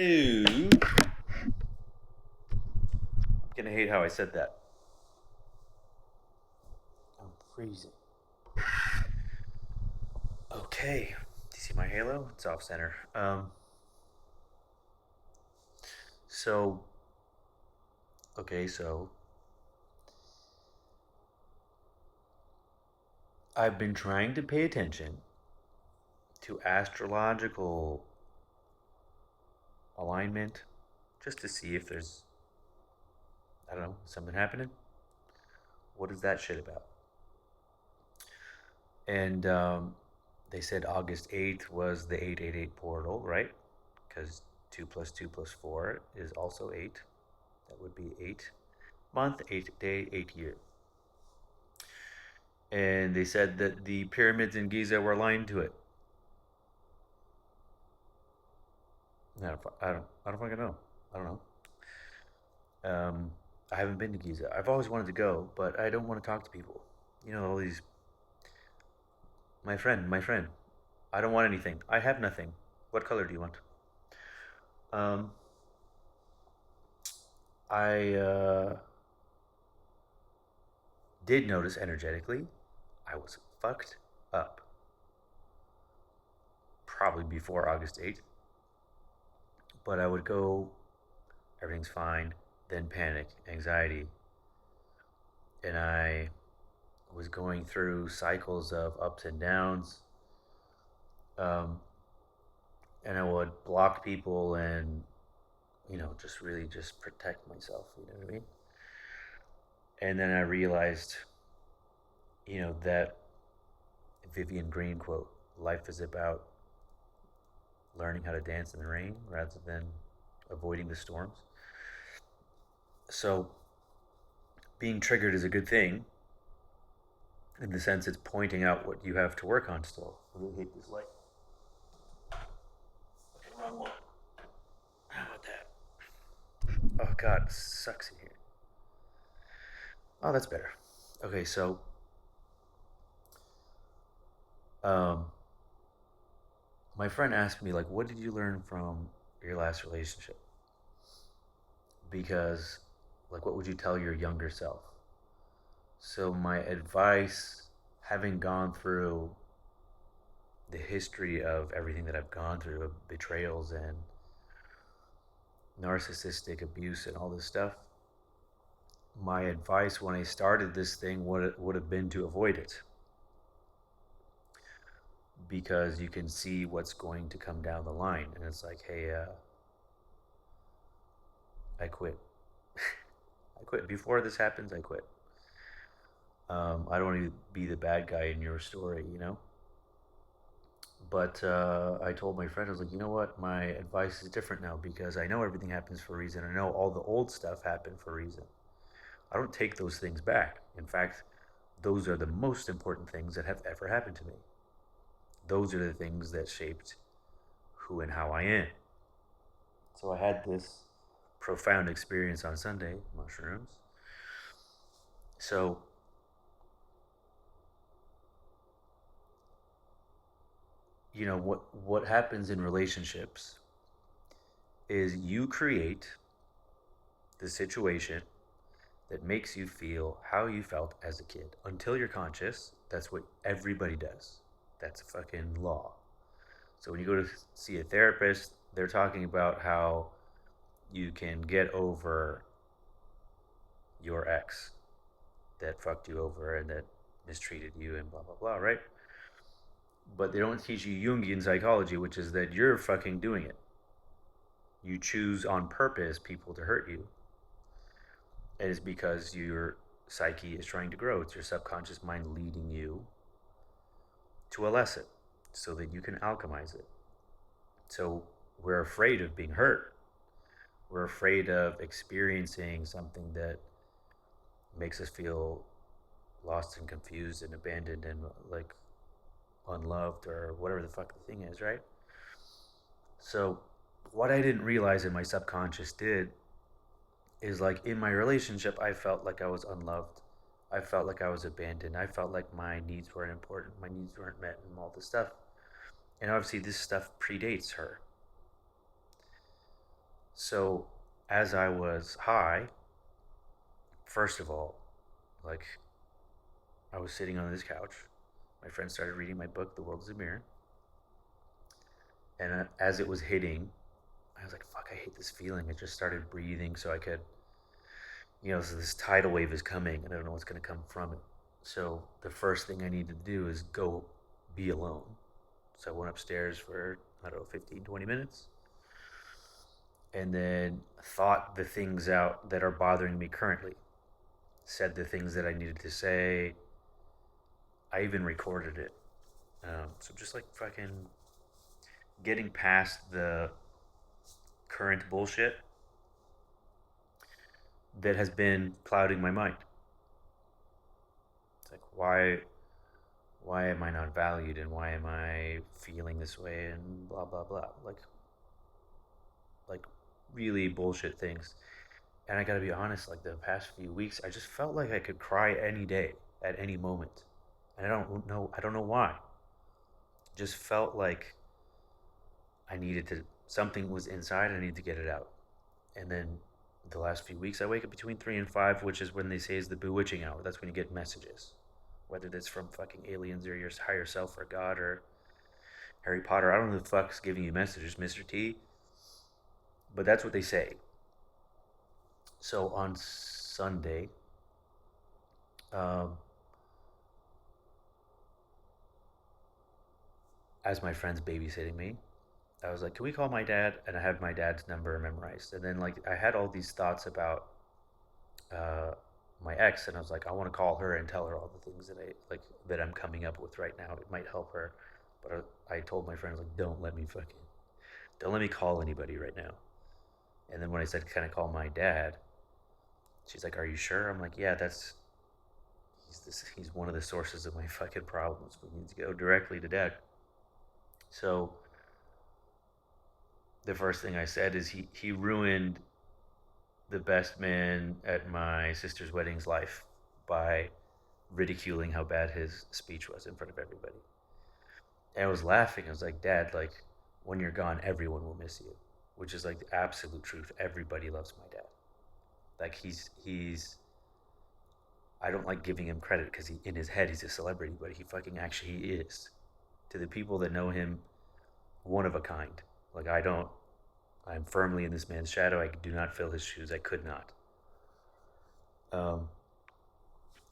Ew. I'm gonna hate how I said that. I'm freezing. Okay. Do you see my halo? It's off center. So okay, so I've been trying to pay attention to astrological alignment just to see if there's, I don't know, something happening. What is that shit about? And they said August 8th was the 888 portal, right? Because 2 plus 2 plus 4 is also 8. That would be 8 month, 8 day, 8 year. And they said that the pyramids in Giza were aligned to it. I don't fucking know. I don't know. I haven't been to Giza. I've always wanted to go, but I don't want to talk to people. You know, all these. My friend. I don't want anything. I have nothing. What color do you want? Um, I did notice energetically, I was fucked up. Probably before August 8th, but I would go, everything's fine, then panic, anxiety, and I was going through cycles of ups and downs. Um, and I would block people and, just really just protect myself, you know what I mean? And then I realized, that Vivian Green quote, life is about learning how to dance in the rain rather than avoiding the storms. So being triggered is a good thing in the sense it's pointing out what you have to work on still. I really hate this light. Okay, wrong one. How about that? Oh god, it sucks in here. Oh, that's better. Okay, so um, my friend asked me like, "What did you learn from your last relationship?" Because, like, what would you tell your younger self? So my advice, having gone through the history of everything that I've gone through, of betrayals and narcissistic abuse and all this stuff, my advice when I started this thing would have been to avoid it because you can see what's going to come down the line, and it's like, hey, I quit. I quit before this happens. I quit. I don't want to be the bad guy in your story, you know. But I told my friend, I was like, you know what? My advice is different now because I know everything happens for a reason. I know all the old stuff happened for a reason. I don't take those things back. In fact, those are the most important things that have ever happened to me. Those are the things that shaped who and how I am. So I had this profound experience on Sunday, mushrooms. So, what happens in relationships is you create the situation that makes you feel how you felt as a kid. Until you're conscious, that's what everybody does. That's a fucking law. So when you go to see a therapist, they're talking about how you can get over your ex that fucked you over and that mistreated you and blah blah blah, right? But they don't teach you Jungian psychology, which is that you're fucking doing it. You choose on purpose people to hurt you. It is because your psyche is trying to grow. It's your subconscious mind leading you to a lesson so that you can alchemize it. So we're afraid of being hurt. We're afraid of experiencing something that makes us feel lost and confused and abandoned and like unloved or whatever the fuck the thing is, right? So what I didn't realize in my subconscious did is like in my relationship, I felt like I was unloved. I felt like I was abandoned. I felt like my needs weren't important. My needs weren't met and all this stuff. And obviously, this stuff predates her. So as I was high, first of all, like I was sitting on this couch. My friend started reading my book, The World is a Mirror. And as it was hitting, I was like, fuck, I hate this feeling. I just started breathing so I could, so this tidal wave is coming and I don't know what's going to come from it. So the first thing I needed to do is go be alone. So I went upstairs for, I don't know, 15, 20 minutes and then thought the things out that are bothering me currently, said the things that I needed to say. I even recorded it. So just like fucking getting past the current bullshit that has been clouding my mind. It's like why am I not valued and why am I feeling this way and blah blah blah. Like really bullshit things. And I gotta be honest, like the past few weeks, I just felt like I could cry any day at any moment. And I don't know why. Just felt like I needed to something was inside, I needed to get it out. And then the last few weeks I wake up between 3 and 5, which is when they say is the bewitching hour. That's when you get messages. Whether that's from fucking aliens or your higher self or God or Harry Potter. I don't know who the fuck's giving you messages, Mr. T. But that's what they say. So on Sunday, um, as my friend's babysitting me, I was like, "Can we call my dad?" And I had my dad's number memorized. And then like I had all these thoughts about uh, my ex, and I was like, I want to call her and tell her all the things that I like that I'm coming up with right now. It might help her. But I told my friends like, don't let me call anybody right now. And then when I said, can I call my dad? She's like, are you sure? I'm like, yeah, he's one of the sources of my fucking problems. We need to go directly to dad. So the first thing I said is he ruined the best man at my sister's wedding's life by ridiculing how bad his speech was in front of everybody. And I was laughing. I was like, Dad, like when you're gone, everyone will miss you, which is like the absolute truth. Everybody loves my dad. Like he's. I don't like giving him credit because he in his head he's a celebrity, but he fucking actually is. To the people that know him, one of a kind. Like I don't. I'm firmly in this man's shadow. I do not fill his shoes. I could not. Um,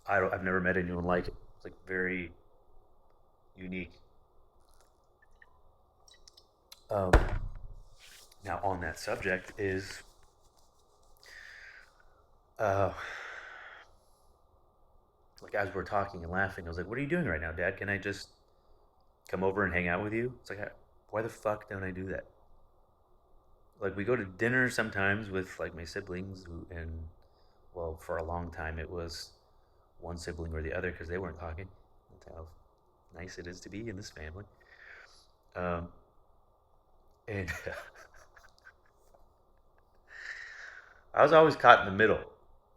I've never met anyone like it. It's like very unique. Um, Now on that subject is uh, like as we're talking and laughing, I was like, "What are you doing right now, Dad? Can I just come over and hang out with you?" It's like, why the fuck don't I do that? Like we go to dinner sometimes with like my siblings, and well, for a long time it was one sibling or the other because they weren't talking. That's how nice it is to be in this family. Um, and I was always caught in the middle.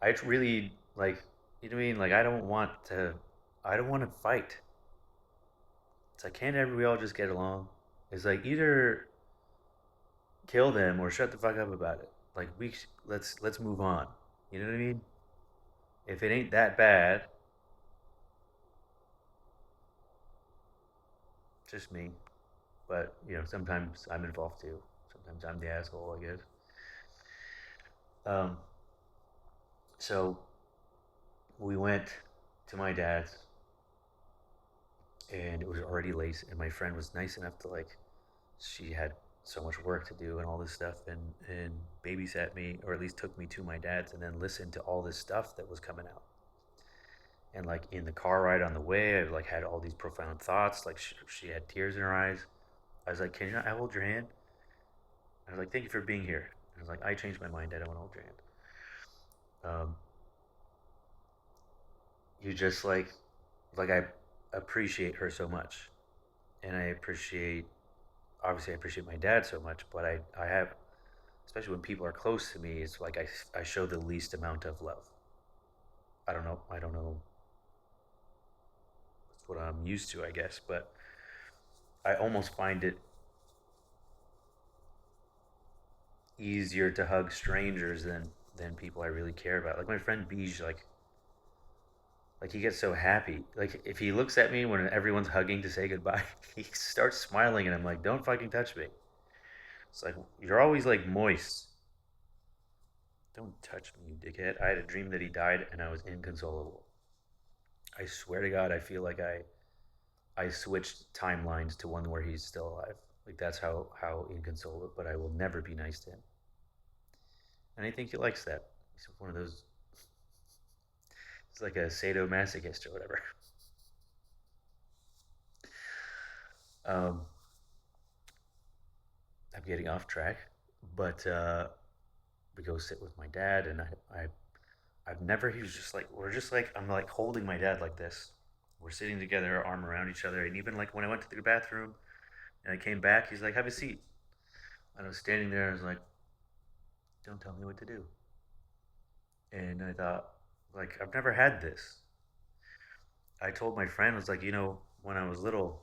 I really like, you know what I mean? Like I don't want to fight. It's like, can't we all just get along? It's like either kill them or shut the fuck up about it. Like let's move on. You know what I mean? If it ain't that bad, just me. But sometimes I'm involved too. Sometimes I'm the asshole, I guess. Um, so we went to my dad's, and it was already late. And my friend was nice enough to like, she had so much work to do and all this stuff, and babysat me, or at least took me to my dad's, and then listened to all this stuff that was coming out. And like in the car ride on the way, I like had all these profound thoughts. Like she had tears in her eyes. I was like, "Can I hold your hand?" I was like, "Thank you for being here." I was like, "I changed my mind. I don't want to hold your hand." Um, you just like I appreciate her so much, and obviously I appreciate my dad so much, but I have, especially when people are close to me, it's like I show the least amount of love. I don't know. That's what I'm used to, I guess, but I almost find it easier to hug strangers than people I really care about. Like my friend Beej, like he gets so happy. Like if he looks at me when everyone's hugging to say goodbye, he starts smiling, and I'm like, "Don't fucking touch me." It's like you're always like moist. Don't touch me, you dickhead. I had a dream that he died, and I was inconsolable. I swear to God, I feel like I switched timelines to one where he's still alive. Like that's how inconsolable. But I will never be nice to him, and I think he likes that. He's one of those. He's like a sadomasochist or whatever. Um, I'm getting off track, but we go sit with my dad, and I've never. He was just like we're just like I'm like holding my dad like this. We're sitting together, our arm around each other, and even like when I went to the bathroom and I came back, he's like, "Have a seat." And I was standing there, and I was like, "Don't tell me what to do." And I thought, like, I've never had this. I told my friend, I was like, when I was little,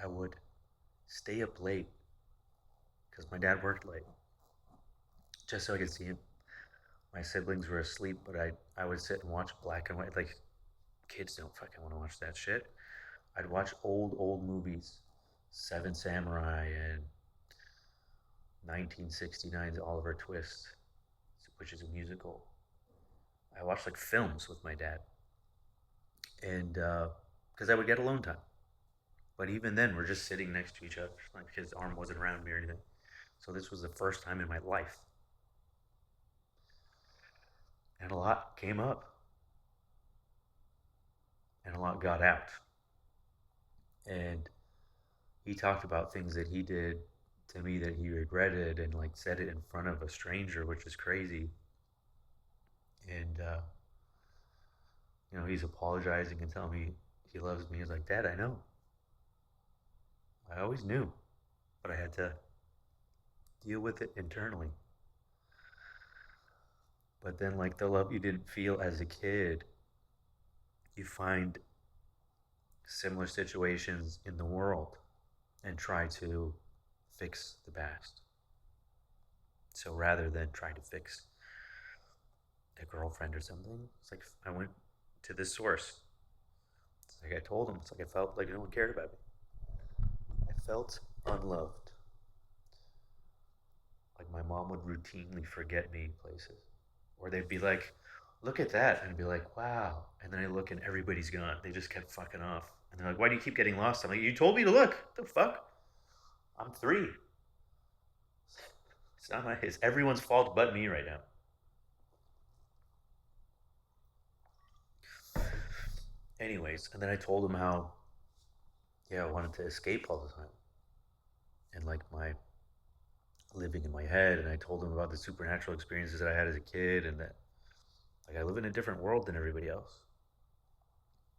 I would stay up late because my dad worked late, just so I could see him. My siblings were asleep, but I would sit and watch black and white. Like kids don't fucking want to watch that shit. I'd watch old movies, Seven Samurai and 1969's Oliver Twist, which is a musical. I watched like films with my dad, and because I would get alone time. But even then, we're just sitting next to each other. Like his arm wasn't around me or anything. So this was the first time in my life, and a lot came up, and a lot got out. And he talked about things that he did to me that he regretted, and like said it in front of a stranger, which is crazy. And he's apologizing and telling me he loves me. He's like, "Dad, I know. I always knew, but I had to deal with it internally." But then, like the love you didn't feel as a kid, you find similar situations in the world and try to fix the past. So rather than trying to fix a girlfriend or something, it's like I went to this source. It's like I told him, it's like I felt like no one cared about me. I felt unloved. Like my mom would routinely forget me places. Or they'd be like, "Look at that." And I'd be like, "Wow." And then I look and everybody's gone. They just kept fucking off. And they're like, "Why do you keep getting lost?" I'm like, "You told me to look. What the fuck? I'm 3. It's not my it's everyone's fault but me right now." Anyways, and then I told him how, yeah, I wanted to escape all the time. And like my living in my head, and I told him about the supernatural experiences that I had as a kid, and that like I live in a different world than everybody else.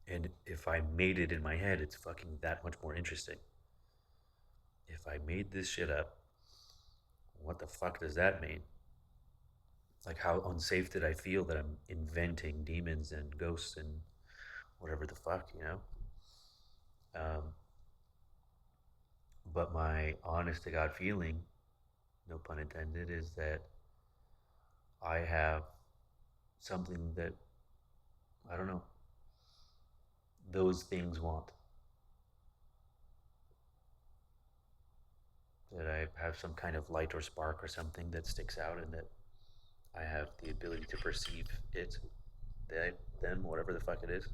And if I made it in my head, it's fucking that much more interesting. If I made this shit up, what the fuck does that mean? Like, how unsafe did I feel that I'm inventing demons and ghosts and whatever the fuck? Um, but my honest to God feeling, no pun intended, is that I have something that, I don't know, those things want. That I have some kind of light or spark or something that sticks out, and that I have the ability to perceive it, them, whatever the fuck it is.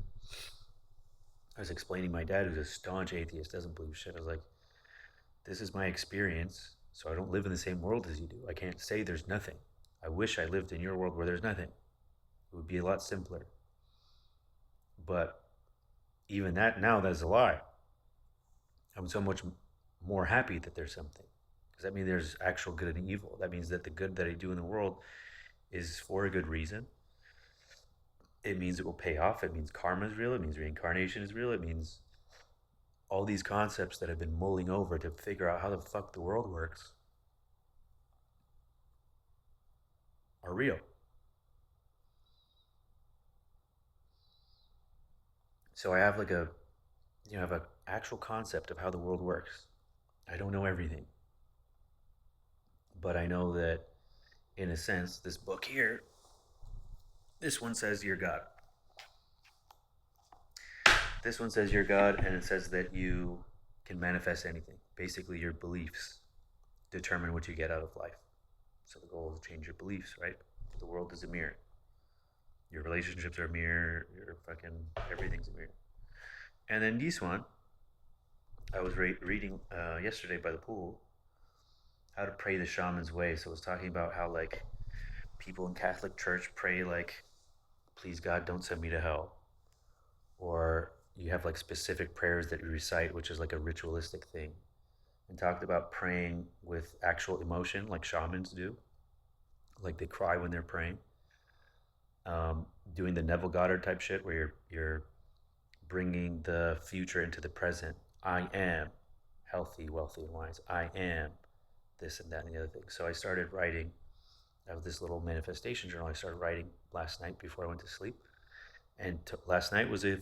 I was explaining my dad, who's a staunch atheist, doesn't believe shit. I was like, "This is my experience, so I don't live in the same world as you do. I can't say there's nothing. I wish I lived in your world where there's nothing. It would be a lot simpler. But even that now, that's a lie. I'm so much more happy that there's something. Because that means there's actual good and evil. That means that the good that I do in the world is for a good reason. It means it will pay off. It means karma is real. It means reincarnation is real. It means all these concepts that I've been mulling over to figure out how the fuck the world works are real. So I have like have an actual concept of how the world works. I don't know everything, But I know that, in a sense, this book here, this one says you're God. This one says you're God, and it says that you can manifest anything. Basically, your beliefs determine what you get out of life. So the goal is to change your beliefs, right? The world is a mirror. Your relationships are a mirror. Your fucking everything's a mirror. And then this one, I was reading yesterday by the pool, how to pray the shaman's way. So it was talking about how like people in Catholic Church pray like, "Please God, don't send me to hell," or you have like specific prayers that you recite, which is like a ritualistic thing. And talked about praying with actual emotion, like shamans do, like they cry when they're praying. Um, Doing the Neville Goddard type shit, where you're bringing the future into the present. I am healthy, wealthy, and wise. I am this and that and the other thing. So I started writing. I have this little manifestation journal. I started writing last night before I went to sleep, and last night was a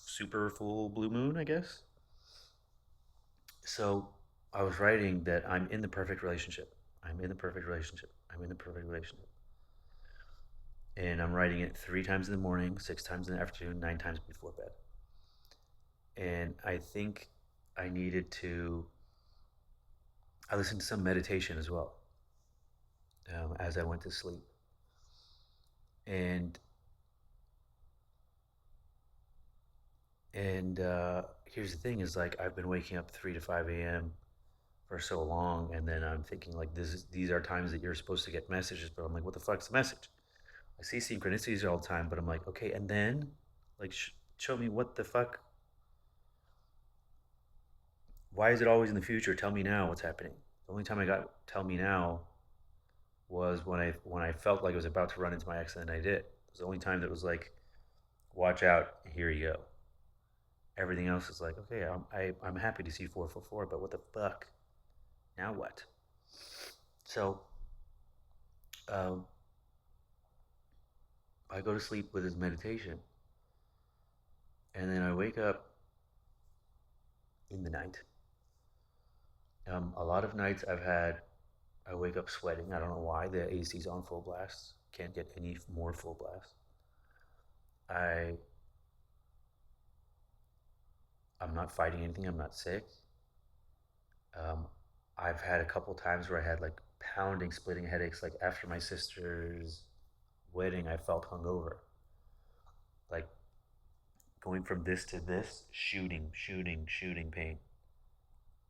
super full blue moon, I guess. So I was writing that I'm in the perfect relationship. I'm in the perfect relationship. I'm in the perfect relationship. And I'm writing it 3 times in the morning, 6 times in the afternoon, 9 times before bed. And I think I needed to. I listened to some meditation as well as I went to sleep. And here's the thing: is like I've been waking up 3 to 5 a.m. for so long, and then I'm thinking like these are times that you're supposed to get messages, but I'm like, what the fuck's the message? I see synchronicities all the time, but I'm like, okay, and then like show me what the fuck. Why is it always in the future? Tell me now what's happening. The only time I got tell me now was when I felt like I was about to run into my accident. I did. It was the only time that was like, watch out, here you go. Everything else is like, okay, I'm happy to see 444, but what the fuck? Now what? So um, I go to sleep with his meditation, and then I wake up in the night. A lot of nights I wake up sweating. I don't know why. The AC's on full blast. Can't get any more full blast. I I'm not fighting anything. I'm not sick. Um, I've had a couple times where I had like pounding, splitting headaches. Like after my sister's wedding, I felt hungover. Like going from this to this, shooting pain.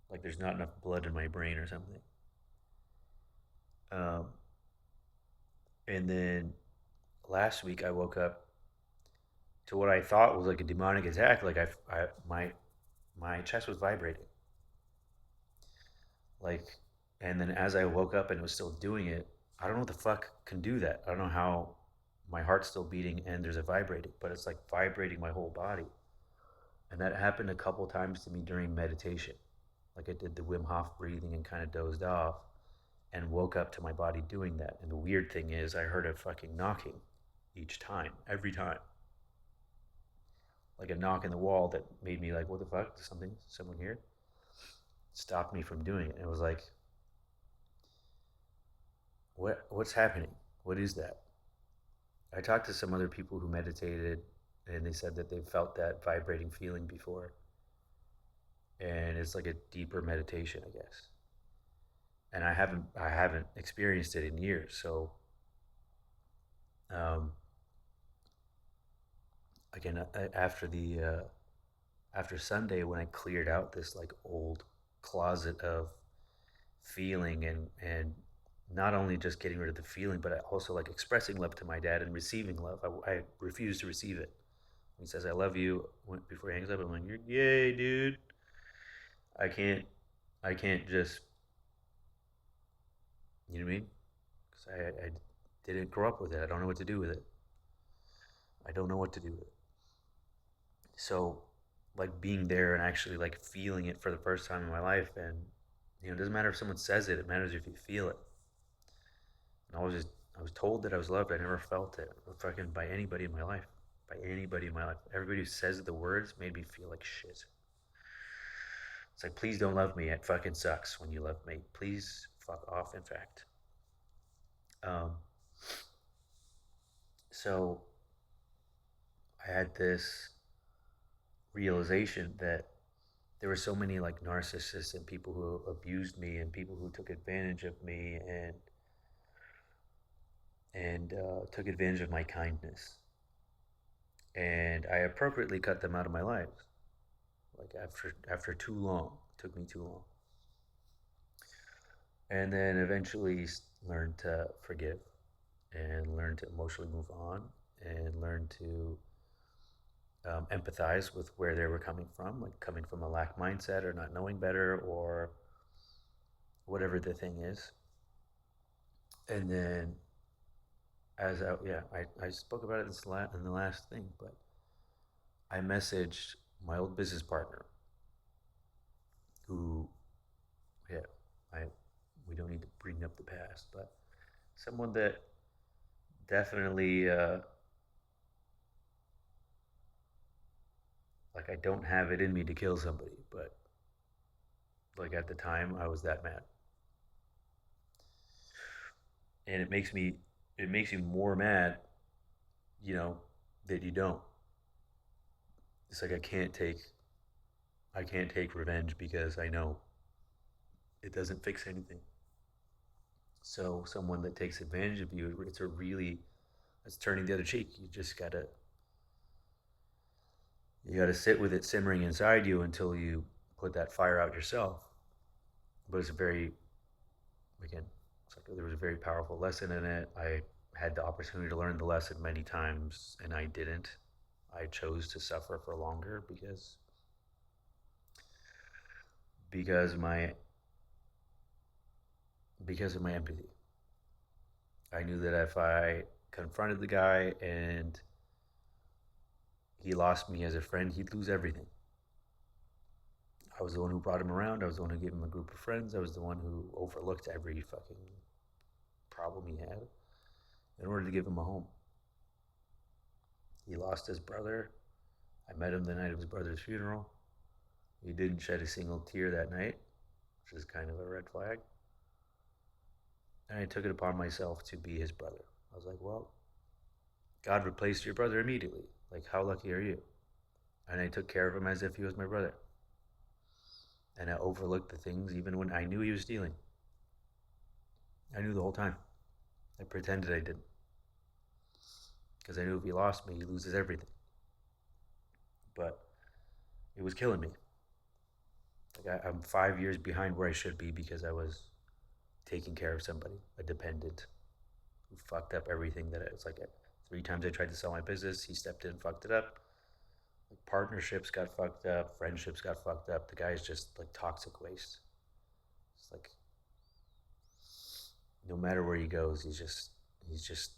Like there's not enough blood in my brain or something. Um, and then last week I woke up to what I thought was like a demonic attack. Like my chest was vibrating. Like, and then as I woke up and it was still doing it, I don't know what the fuck can do that. I don't know how my heart's still beating and there's a vibrating, but it's like vibrating my whole body. And that happened a couple times to me during meditation. Like I did the Wim Hof breathing and kind of dozed off and woke up to my body doing that. And the weird thing is, I heard a fucking knocking each time, every time. Like a knock in the wall that made me like, what the fuck? Is someone here? Stopped me from doing it. And it was like, what's happening? What is that? I talked to some other people who meditated, and they said that they felt that vibrating feeling before, and it's like a deeper meditation, I guess. And I haven't experienced it in years. So um, again, after Sunday, when I cleared out this like old closet of feeling, and not only just getting rid of the feeling, but I also like expressing love to my dad and receiving love. I refuse to receive it. When he says "I love you" before he hangs up, I'm like, "You're gay, dude." I can't. I can't just. You know what I mean? Because I didn't grow up with it. I don't know what to do with it. I don't know what to do with it. So, like being there and actually like feeling it for the first time in my life, and it doesn't matter if someone says it. It matters if you feel it. And I was told that I was loved. I never felt it fucking by anybody in my life. By anybody in my life. Everybody who says the words made me feel like shit. It's like, please don't love me. It fucking sucks when you love me. Please fuck off, in fact. Um, so I had this realization that there were so many like narcissists and people who abused me and people who took advantage of me and took advantage of my kindness. And I appropriately cut them out of my life. Like after too long, it took me too long, and then eventually learned to forgive and learn to emotionally move on and learn to empathize with where they were coming from, like coming from a lack mindset or not knowing better or whatever the thing is. And then I spoke about it in the last thing, but I messaged my old business partner who, yeah, I we don't need to bring up the past, but someone that definitely like I don't have it in me to kill somebody, but like at the time I was that mad. And it makes you more mad, you know, that you don't. It's like I can't take revenge because I know it doesn't fix anything. So someone that takes advantage of you, it's turning the other cheek. You gotta sit with it simmering inside you until you put that fire out yourself. But it's a very again, it's like there was a very powerful lesson in it. I had the opportunity to learn the lesson many times, and I didn't. I chose to suffer for longer because my because of my empathy. I knew that if I confronted the guy and he lost me as a friend, he'd lose everything. I was the one who brought him around. I was the one who gave him a group of friends. I was the one who overlooked every fucking problem he had in order to give him a home. He lost his brother. I met him the night of his brother's funeral. He didn't shed a single tear that night, which is kind of a red flag. And I took it upon myself to be his brother. I was like, well, God replaced your brother immediately. Like, how lucky are you? And I took care of him as if he was my brother. And I overlooked the things even when I knew he was stealing. I knew the whole time. I pretended I didn't. Because I knew if he lost me, he loses everything. But it was killing me. Like I'm 5 years behind where I should be because I was taking care of somebody, a dependent who fucked up everything that it's like 3 times I tried to sell my business, he stepped in and fucked it up. Like partnerships got fucked up, friendships got fucked up. The guy's just like toxic waste. It's like no matter where he goes, he's just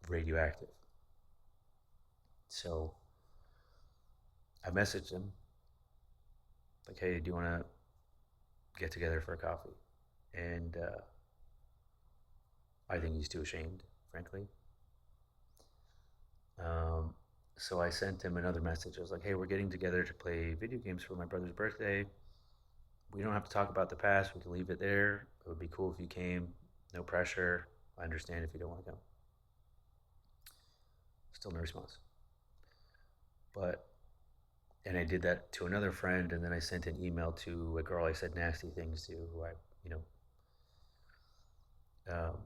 radioactive. So I messaged him like, "Hey, do you want to get together for a coffee?" And I think he's too ashamed, frankly. Um, so I sent him another message. I was like, "Hey, we're getting together to play video games for my brother's birthday. We don't have to talk about the past. We can leave it there. It would be cool if you came. No pressure. I understand if you don't want to come." Still no response. But and I did that to another friend, and then I sent an email to a girl I said nasty things to, who you know, um,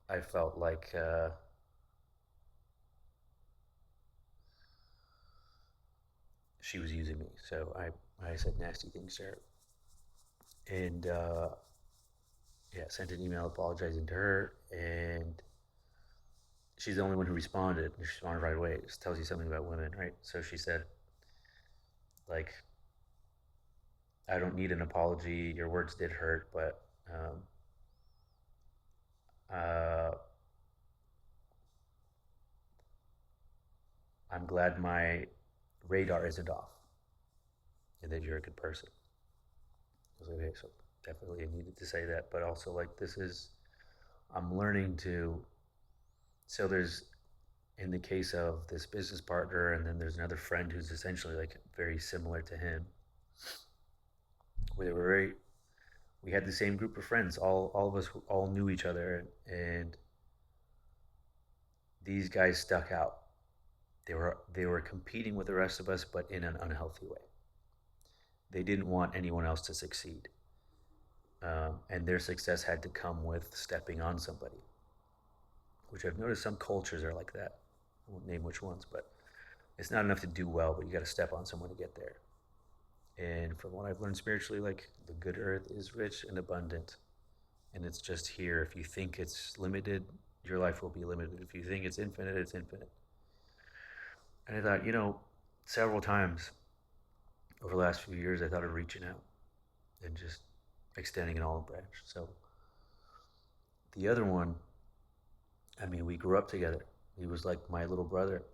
I felt like she was using me. So I said nasty things to her, and yeah, sent an email apologizing to her, and she's the only one who responded. She responded right away. It tells you something about women, right? So she said, like, I don't need an apology. Your words did hurt, but uh, I'm glad my radar isn't off and that you're a good person. I was like, okay, so definitely I needed to say that, but also like I'm learning to. So there's in the case of this business partner, and then there's another friend who's essentially like very similar to him. We were very, we had the same group of friends. All of us all knew each other, and these guys stuck out. They were competing with the rest of us, but in an unhealthy way. They didn't want anyone else to succeed, and their success had to come with stepping on somebody, which I've noticed some cultures are like that. I won't name which ones, but it's not enough to do well, but you got to step on someone to get there. And from what I've learned spiritually, like the good earth is rich and abundant, and it's just here. If you think it's limited, your life will be limited. If you think it's infinite, it's infinite. And I thought, several times over the last few years, I thought of reaching out and just extending an olive branch. So the other one, I mean, we grew up together. He was like my little brother.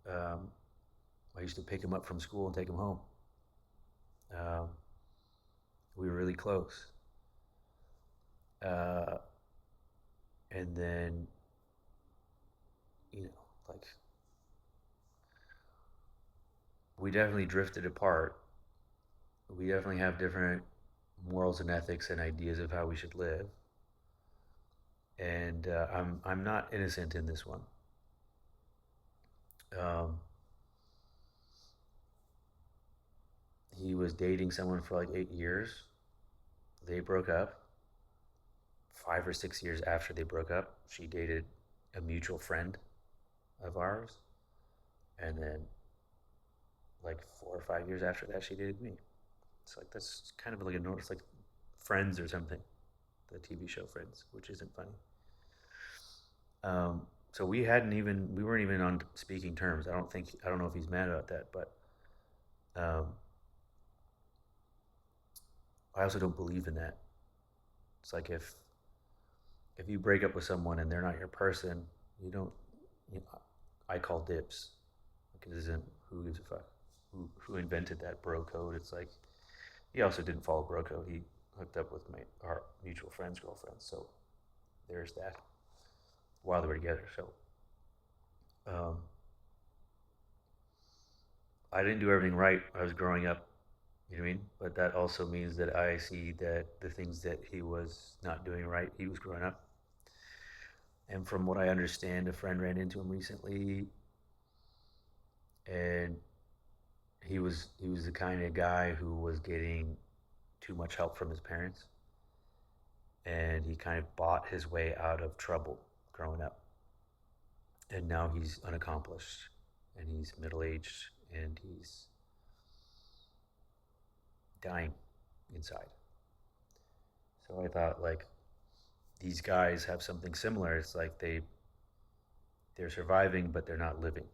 Um, I used to pick him up from school and take him home. Um, we were really close. Uh, and then, you know, like we definitely drifted apart. We definitely have different morals and ethics and ideas of how we should live. And I'm not innocent in this one. Um, he was dating someone for like 8 years. They broke up. 5 or 6 years after they broke up, she dated a mutual friend of ours, and then like 4 or 5 years after that, she dated me. It's like that's kind of like it's like Friends or something, the TV show Friends, which isn't funny. So we weren't even on speaking terms. I don't know if he's mad about that, but um, I also don't believe in that. It's like if you break up with someone and they're not your person, you don't. You know, I call dibs because it isn't who gives a fuck. Who invented that bro code? It's like he also didn't follow bro code. He hooked up with our mutual friend's girlfriend. So there's that while they were together. So um, I didn't do everything right. I was growing up, you know what I mean? But that also means that I see that the things that he was not doing right, he was growing up. And from what I understand, a friend ran into him recently, and he was the kind of guy who was getting too much help from his parents, and he kind of bought his way out of trouble growing up. And now he's unaccomplished, and he's middle aged, and he's dying inside. So I thought, like, these guys have something similar. It's like they're surviving, but they're not living,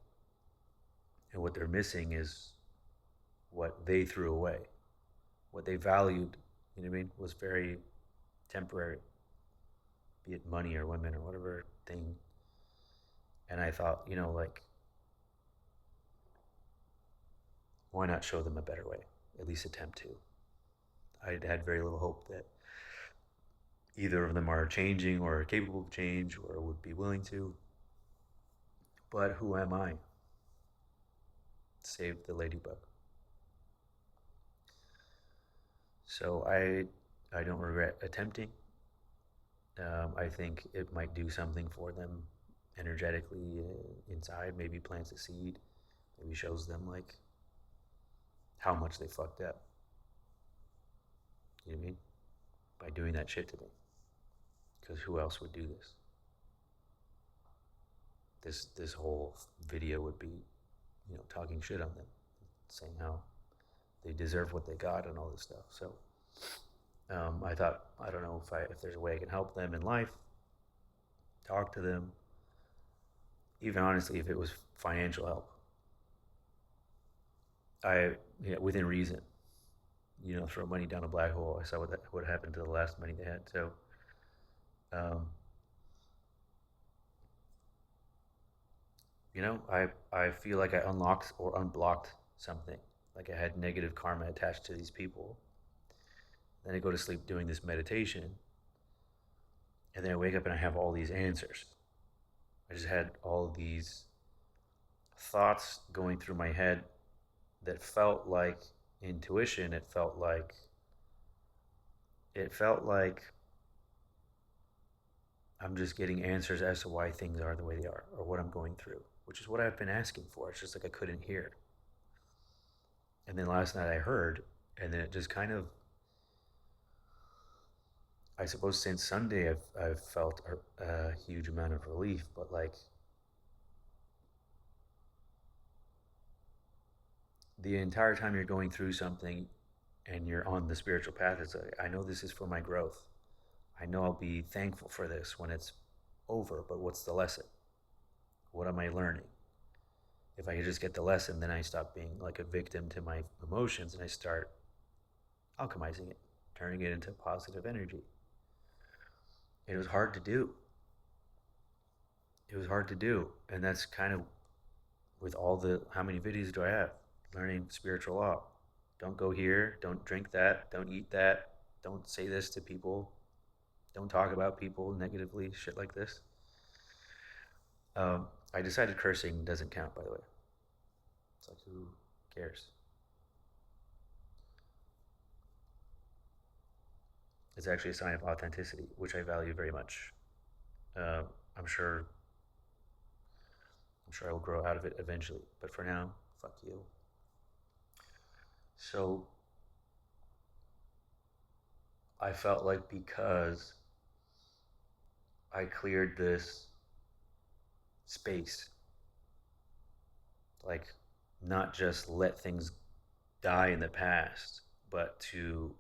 and what they're missing is what they threw away, what they valued. You know what I mean? Was very temporary, be it money or women or whatever thing. And I thought, like, why not show them a better way? At least attempt to. I had very little hope that either of them are changing or capable of change or would be willing to. But who am I? Save the ladybug. So I don't regret attempting. I think it might do something for them energetically inside. Maybe plants a seed. Maybe shows them like how much they fucked up. You know what I mean? By doing that shit to me. Because who else would do this? This whole video would be, talking shit on them, saying how they deserve what they got and all this stuff. So I thought, I don't know if there's a way I can help them in life, talk to them, even honestly, if it was financial help. Within reason, throw money down a black hole. I saw what happened to the last money they had. So, um, I feel like I unlocked or unblocked something. Like I had negative karma attached to these people. Then I go to sleep doing this meditation, and then I wake up and I have all these answers. I just had all these thoughts going through my head that felt like intuition. It felt like it felt like I'm just getting answers as to why things are the way they are or what I'm going through, which is what I've been asking for. It's just like I couldn't hear. And then last night I heard, and then it just kind of, I suppose since Sunday I've felt a huge amount of relief, but like the entire time you're going through something and you're on the spiritual path, it's like, I know this is for my growth. I know I'll be thankful for this when it's over, but what's the lesson? What am I learning? If I could just get the lesson, then I stop being like a victim to my emotions and I start alchemizing it, turning it into positive energy. It was hard to do. It was hard to do. And that's kind of with all the, how many videos do I have? Learning spiritual law. Don't go here. Don't drink that. Don't eat that. Don't say this to people. Don't talk about people negatively. Shit like this. I decided cursing doesn't count, by the way. It's like, who cares? It's actually a sign of authenticity, which I value very much. Uh, I'm sure. I'm sure I will grow out of it eventually, but for now, fuck you. So I felt like because I cleared this space, like not just let things die in the past, but to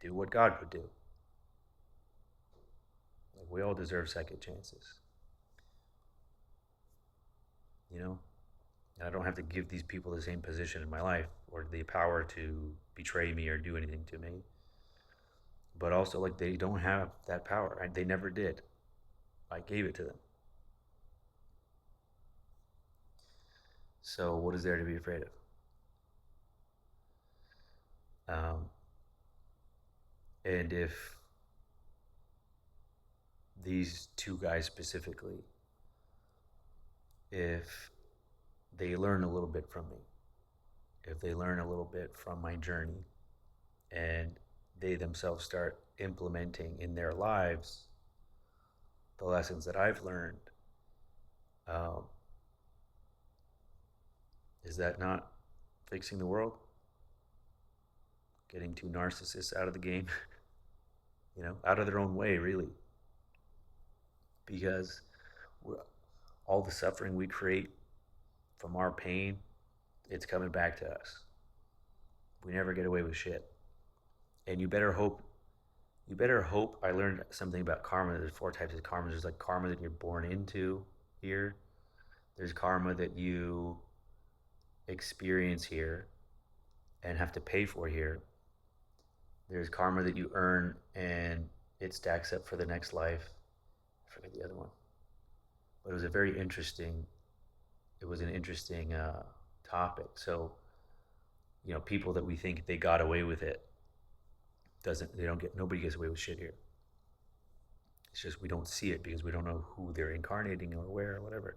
do what God would do. Like we all deserve second chances, you know? And I don't have to give these people the same position in my life or the power to betray me or do anything to me. But also, like, they don't have that power. They never did. I gave it to them. So, what is there to be afraid of? And if these two guys specifically, if they learn a little bit from me, if they learn a little bit from my journey, and they themselves start implementing in their lives the lessons that I've learned, um, is that not fixing the world? Getting two narcissists out of the game, out of their own way, really. Because all the suffering we create from our pain, it's coming back to us. We never get away with shit. And you better hope I learned something about karma. There's four types of karma. There's like karma that you're born into here. There's karma that you experience here and have to pay for here. There's karma that you earn and it stacks up for the next life. I forget the other one. But it was an interesting topic. So, people that we think they got away with it, nobody gets away with shit here. It's just we don't see it because we don't know who they're incarnating or where or whatever.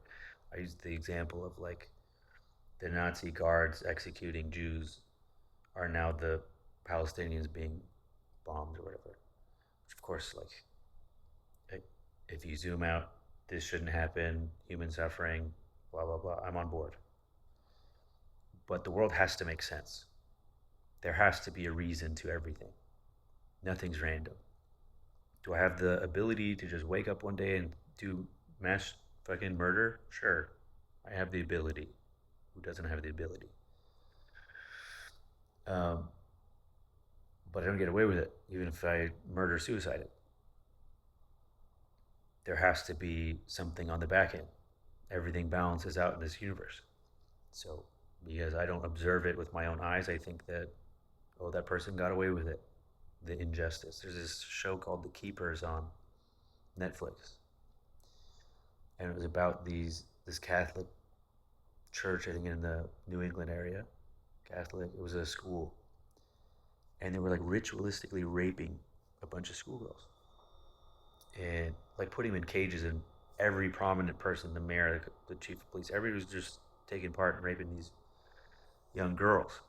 I used the example of like the Nazi guards executing Jews are now the Palestinians being bombed or whatever. Which of course, like if you zoom out, this shouldn't happen, human suffering, blah blah blah. I'm on board. But the world has to make sense. There has to be a reason to everything. Nothing's random. Do I have the ability to just wake up one day and do mass fucking murder? Sure. I have the ability. Who doesn't have the ability? Um, but I don't get away with it, even if I murder suicide it. There has to be something on the back end. Everything balances out in this universe. So, because I don't observe it with my own eyes, I think that, oh, that person got away with it. The injustice. There's this show called The Keepers on Netflix, and it was about this Catholic church, I think in the New England area. Catholic. It was a school, and they were like ritualistically raping a bunch of schoolgirls, and like putting them in cages. And every prominent person, the mayor, the chief of police, everybody was just taking part in raping these young girls,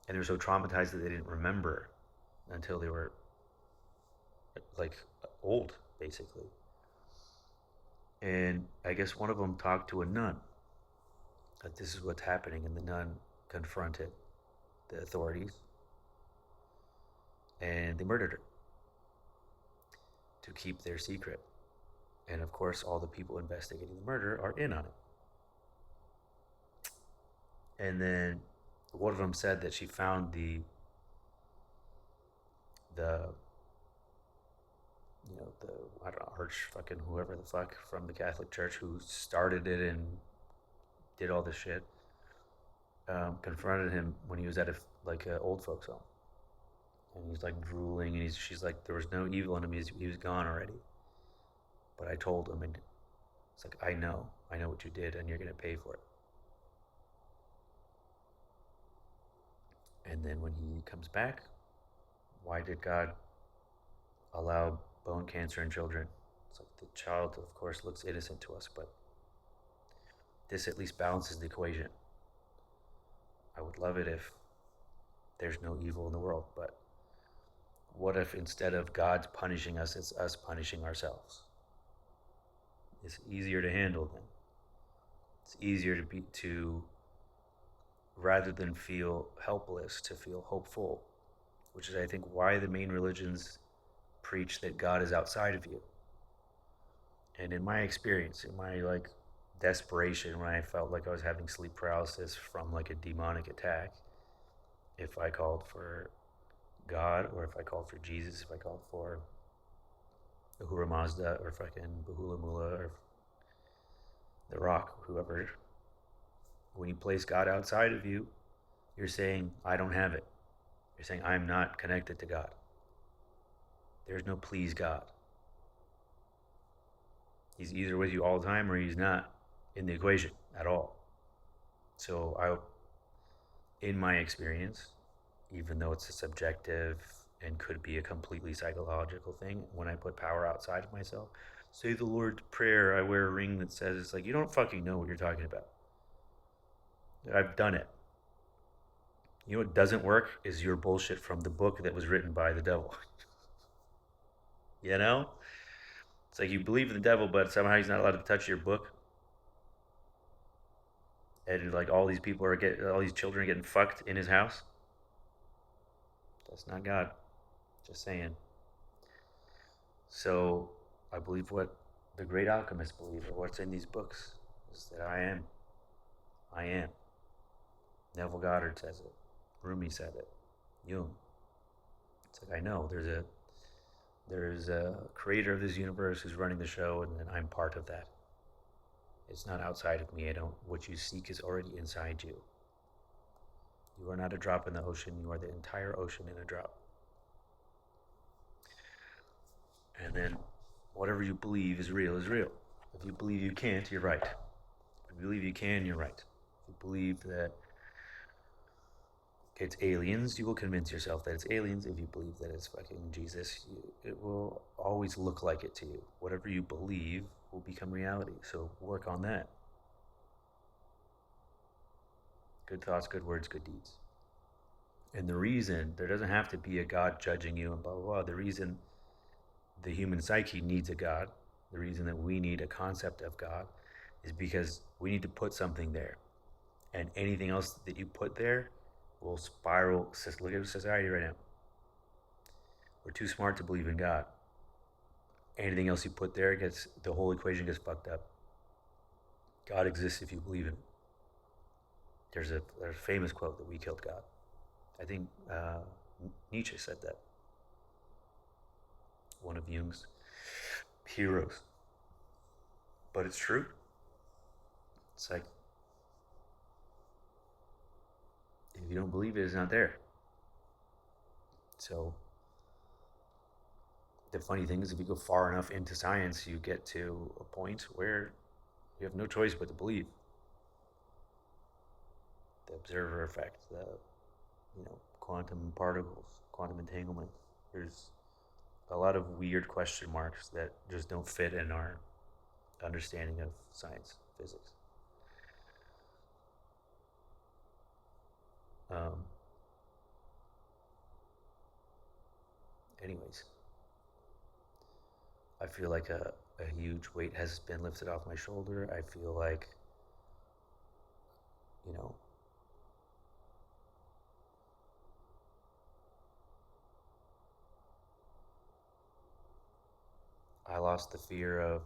and they were so traumatized that they didn't remember until they were like old, basically. And I guess one of them talked to a nun that this is what's happening, and the nun confronted the authorities, and they murdered her to keep their secret. And of course, all the people investigating the murder are in on it. And then one of them said that she found the the I don't know, Arch fucking whoever the fuck from the Catholic Church who started it and did all this shit, confronted him when he was at a old folks home, and he's like drooling, and she's like, there was no evil in him. He was gone already. But I told him, and it's like, I know what you did, and you're gonna pay for it. And then when he comes back, why did God allow bone cancer in children? It's like the child, of course, looks innocent to us, but this at least balances the equation. I would love it if there's no evil in the world, but what if instead of God punishing us, it's us punishing ourselves? It's easier to handle then. It's easier to rather than feel helpless, to feel hopeful, which is, I think, why the main religions preach that God is outside of you. And in my experience, in my desperation, when I felt like I was having sleep paralysis from like a demonic attack, if I called for God, or if I called for Jesus, if I called for Ahura Mazda, or fucking Bahula Mula, or The Rock, whoever, when you place God outside of you, you're saying, I don't have it. You're saying, I'm not connected to God. There's no please God. He's either with you all the time or he's not in the equation at all. So in my experience, even though it's a subjective and could be a completely psychological thing, when I put power outside of myself, say the Lord's Prayer, I wear a ring that says, it's like, you don't fucking know what you're talking about. I've done it. You know what doesn't work is your bullshit from the book that was written by the devil. You know? It's like you believe in the devil, but somehow he's not allowed to touch your book. And like all these children are getting fucked in his house. That's not God. Just saying. So I believe what the great alchemists believe, or what's in these books, is that I am. I am. Neville Goddard says it. Rumi said it. Jung. It's like, I know there's a creator of this universe who's running the show, and I'm part of that. It's not outside of me. What you seek is already inside you. You are not a drop in the ocean. You are the entire ocean in a drop. And then whatever you believe is real is real. If you believe you can't, you're right. If you believe you can, you're right. If you believe that it's aliens, you will convince yourself that it's aliens. If you believe that it's fucking Jesus, it will always look like it to you. Whatever you believe will become reality. So work on that. Good thoughts, good words, good deeds. And the reason there doesn't have to be a God judging you and blah, blah, blah. The reason the human psyche needs a God, the reason that we need a concept of God, is because we need to put something there. And anything else that you put there will spiral. Look at society right now. We're too smart to believe in God. Anything else you put there the whole equation gets fucked up. God exists if you believe in it. There's a famous quote that we killed God. I think Nietzsche said that. One of Jung's heroes. But it's true. It's like, if you don't believe it, it's not there. So the funny thing is, if you go far enough into science, you get to a point where you have no choice but to believe. The observer effect, the quantum particles, quantum entanglement. There's a lot of weird question marks that just don't fit in our understanding of science, physics. Anyways, I feel like a huge weight has been lifted off my shoulder. I feel like, you know, I lost the fear of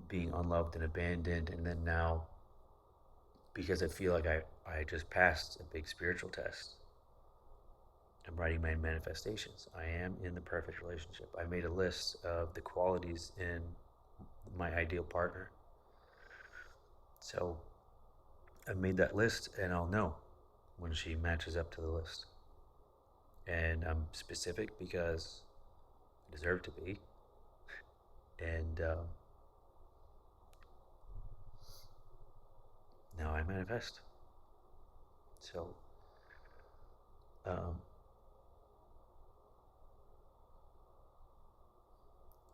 being unloved and abandoned. And then now, because I feel like I just passed a big spiritual test, I'm writing my manifestations. I am in the perfect relationship. I made a list of the qualities in my ideal partner. So I've made that list, and I'll know when she matches up to the list. And I'm specific because I deserve to be. And now I manifest. So um,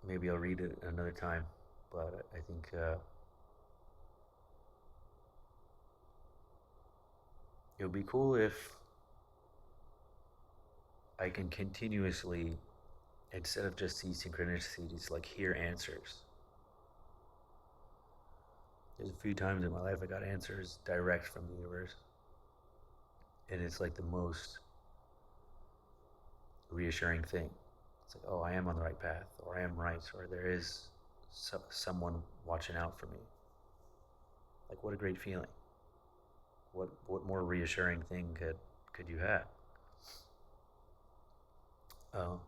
maybe I'll read it another time, but I think it would be cool if I can continuously, instead of just see synchronicities, like hear answers. There's a few times in my life I got answers direct from the universe, and it's like the most reassuring thing. It's like, oh, I am on the right path, or I am right, or there is someone watching out for me. Like, what a great feeling. What more reassuring thing could you have? Um,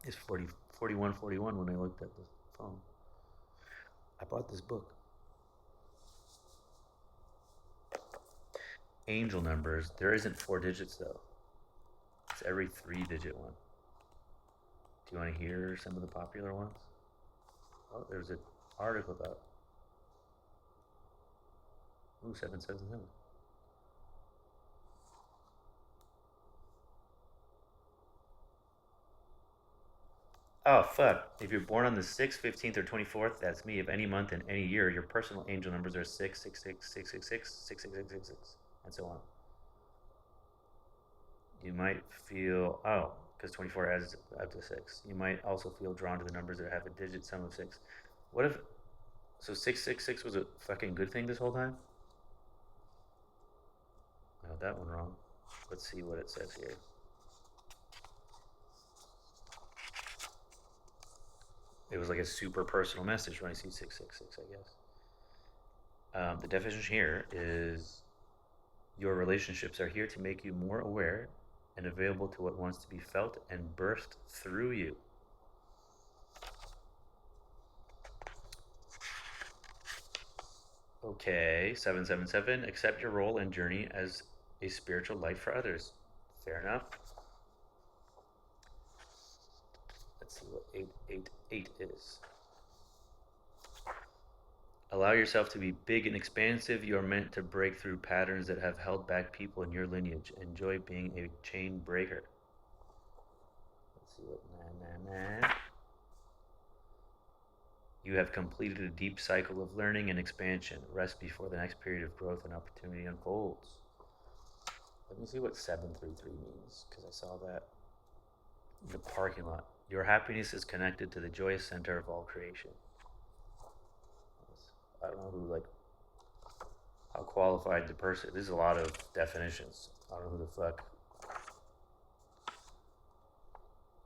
it's 41:41 when I looked at the phone. I bought this book. Angel numbers. There isn't 4 digits though. It's every 3-digit one. Do you want to hear some of the popular ones? Oh, there's an article about. Ooh, 777. Oh, fuck. If you're born on the 6th, 15th, or 24th, that's me. Of any month in any year, your personal angel numbers are 666, 666, 666, and so on. You might feel, oh, because 24 adds up to 6. You might also feel drawn to the numbers that have a digit sum of 6. What if, so 666 was a fucking good thing this whole time? I got that one wrong. Let's see what it says here. It was like a super personal message when I see 666, I guess. The definition here is your relationships are here to make you more aware and available to what wants to be felt and burst through you. Okay, 777, accept your role and journey as a spiritual light for others. Fair enough. Let's see what 888 is. Allow yourself to be big and expansive. You are meant to break through patterns that have held back people in your lineage. Enjoy being a chain breaker. Let's see what You have completed a deep cycle of learning and expansion. Rest before the next period of growth and opportunity unfolds. Let me see what 733 means, because I saw that in the parking lot. Your happiness is connected to the joyous center of all creation. I don't know who, like, how qualified the person. There's a lot of definitions. I don't know who the fuck.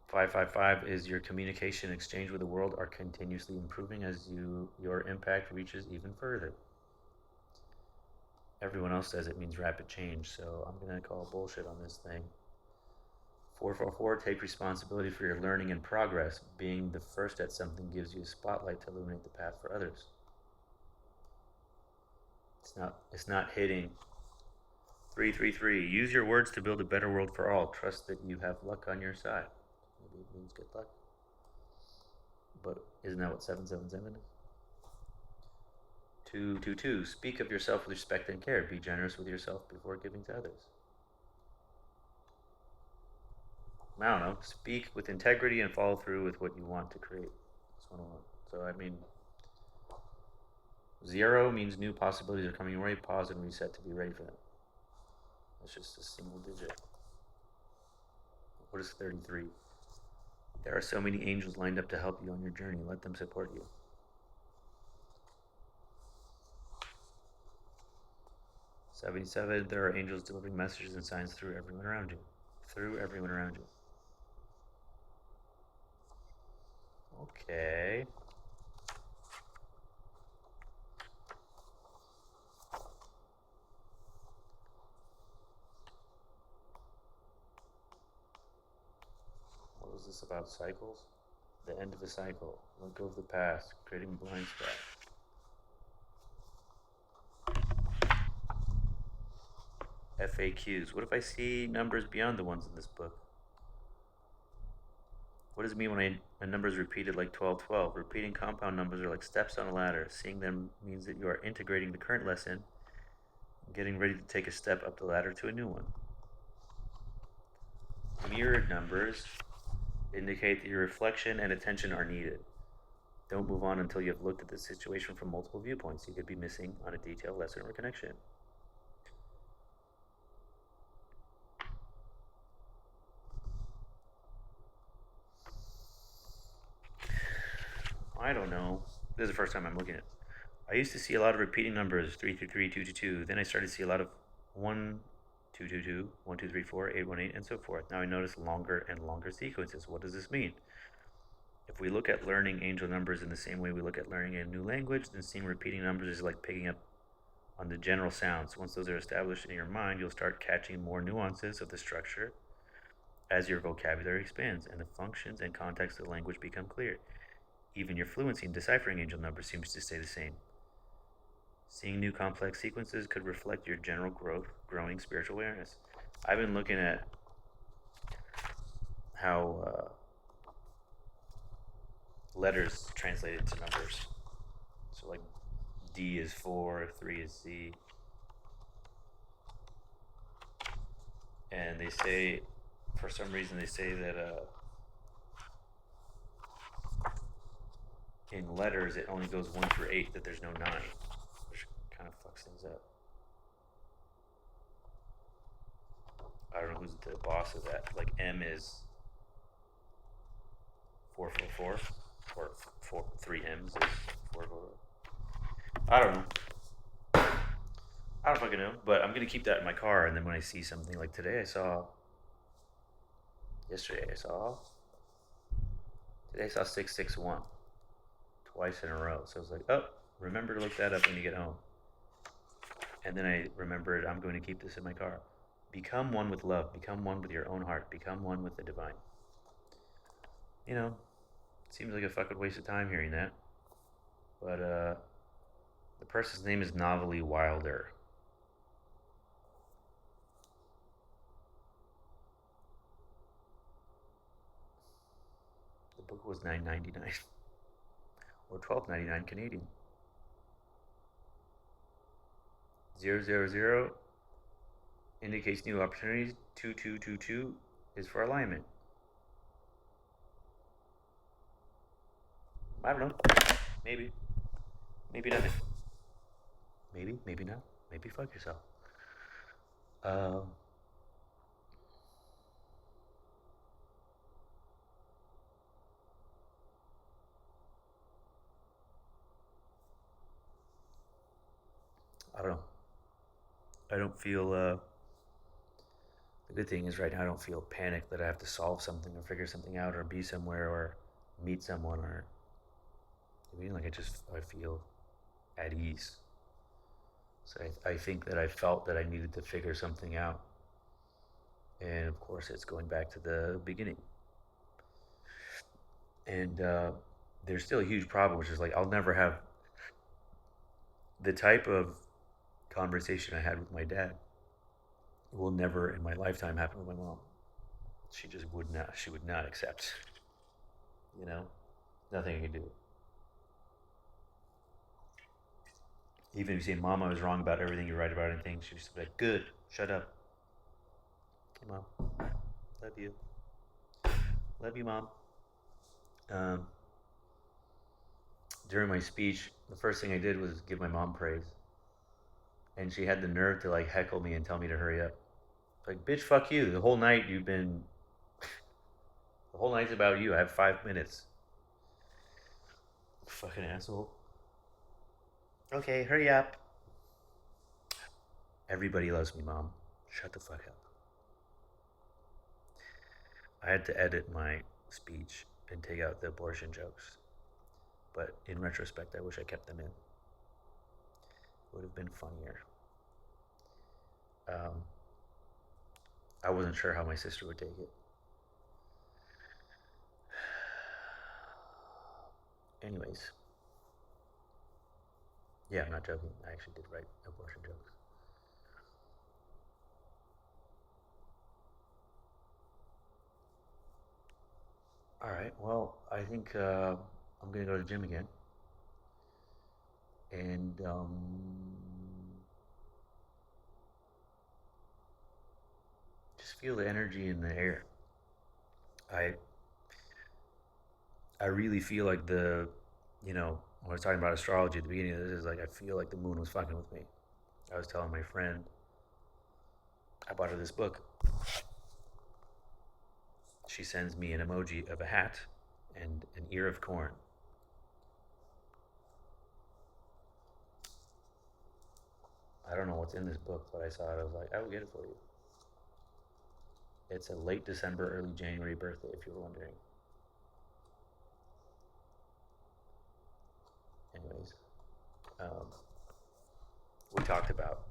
555 is your communication exchange with the world are continuously improving as your impact reaches even further. Everyone else says it means rapid change, so I'm gonna call bullshit on this thing. 444, take responsibility for your learning and progress. Being the first at something gives you a spotlight to illuminate the path for others. It's not hitting. 333, use your words to build a better world for all. Trust that you have luck on your side. Maybe it means good luck. But isn't that what 777 is? 222, speak of yourself with respect and care. Be generous with yourself before giving to others. I don't know. Speak with integrity and follow through with what you want to create. That's 101. So, I mean, 0 means new possibilities are coming your way. Pause and reset to be ready for them. That's just a single digit. What is 33? There are so many angels lined up to help you on your journey. Let them support you. There are angels delivering messages and signs through everyone around you. Through everyone around you. Okay. What was this about? Cycles? The end of a cycle. Let go of the past, creating a blind spot. FAQs. What if I see numbers beyond the ones in this book? What does it mean when a number is repeated like 1212? Repeating compound numbers are like steps on a ladder. Seeing them means that you are integrating the current lesson and getting ready to take a step up the ladder to a new one. Mirrored numbers indicate that your reflection and attention are needed. Don't move on until you have looked at the situation from multiple viewpoints. You could be missing on a detail, lesson, or connection. I don't know. This is the first time I'm looking at it. I used to see a lot of repeating numbers, 333, 222. Then I started to see a lot of 1, 222, 1, 2, 3, 4, 818, and so forth. Now I notice longer and longer sequences. What does this mean? If we look at learning angel numbers in the same way we look at learning a new language, then seeing repeating numbers is like picking up on the general sounds. Once those are established in your mind, you'll start catching more nuances of the structure as your vocabulary expands and the functions and context of the language become clear. Even your fluency in deciphering angel numbers seems to stay the same. Seeing new complex sequences could reflect your general growing spiritual awareness. I've been looking at how letters translated to numbers. So like D is 4, 3 is C. And they say, for some reason, they say that in letters it only goes 1 through 8, that there's no 9, which kind of fucks things up. I don't know who's the boss of that. Like M is 444, or 3 M's is 444. I don't know. I don't fucking know, but I'm gonna keep that in my car, and then when I see something like today, yesterday I saw 661 twice in a row. So I was like, oh, remember to look that up when you get home. And then I remembered I'm going to keep this in my car. Become one with love. Become one with your own heart. Become one with the divine. You know, seems like a fucking waste of time hearing that. But the person's name is Novelly Wilder. The book was $9.99 or $12.99 Canadian. 000 indicates new opportunities. 2222 is for alignment. I don't know. Maybe. Maybe nothing. Maybe not. Maybe fuck yourself. I don't know. I don't feel, the good thing is right now I don't feel panicked that I have to solve something or figure something out or be somewhere or meet someone or, I mean, like I feel at ease. So I think that I felt that I needed to figure something out. And of course, it's going back to the beginning. And there's still a huge problem, which is like I'll never have the type of conversation I had with my dad. Will never in my lifetime happen with my mom. She just would not. She would not accept. You know, nothing I can do. Even if you say, "Mom, I was wrong about everything you write about and things," she used to be like, "Good, shut up." Okay, Mom, love you, Mom. During my speech, the first thing I did was give my mom praise, and she had the nerve to like heckle me and tell me to hurry up. Like, bitch, fuck you. The whole night you've been The whole night's about you. I have 5 minutes. Fucking asshole. Okay, hurry up. Everybody loves me, Mom. Shut the fuck up. I had to edit my speech and take out the abortion jokes. But in retrospect, I wish I kept them in. It would have been funnier. Um, I wasn't sure how my sister would take it. Anyways, yeah, I'm not joking. I actually did write abortion jokes. All right. Well, I think I'm gonna go to the gym again, and just feel the energy in the air. I I really feel like when I was talking about astrology at the beginning of this, is like I feel like the moon was fucking with me. I was telling my friend I bought her this book. She sends me an emoji of a hat and an ear of corn. I don't know what's in this book, but I saw it. I was like, I will get it for you. It's a late December, early January birthday, if you were wondering. Anyways, um, we talked about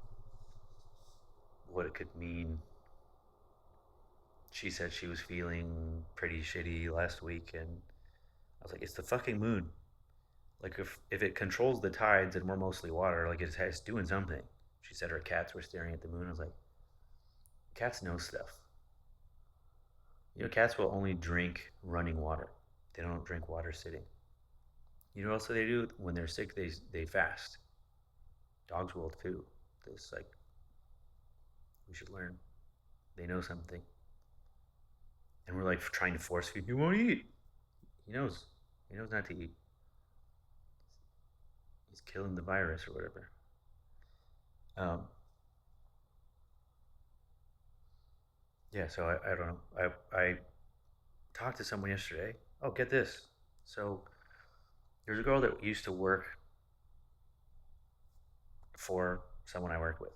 what it could mean. She said she was feeling pretty shitty last week, and I was like, it's the fucking moon. Like, if it controls the tides and we're mostly water, like it's doing something. She said her cats were staring at the moon. I was like, cats know stuff. Cats will only drink running water. They don't drink water sitting. You know what else they do when they're sick? They fast. Dogs will too. This like we should learn. They know something, and we're like trying to force feed. He won't eat. He knows. He knows not to eat. He's killing the virus or whatever. Um, yeah. So I don't know. I talked to someone yesterday. Oh, get this. So there's a girl that used to work for someone I work with,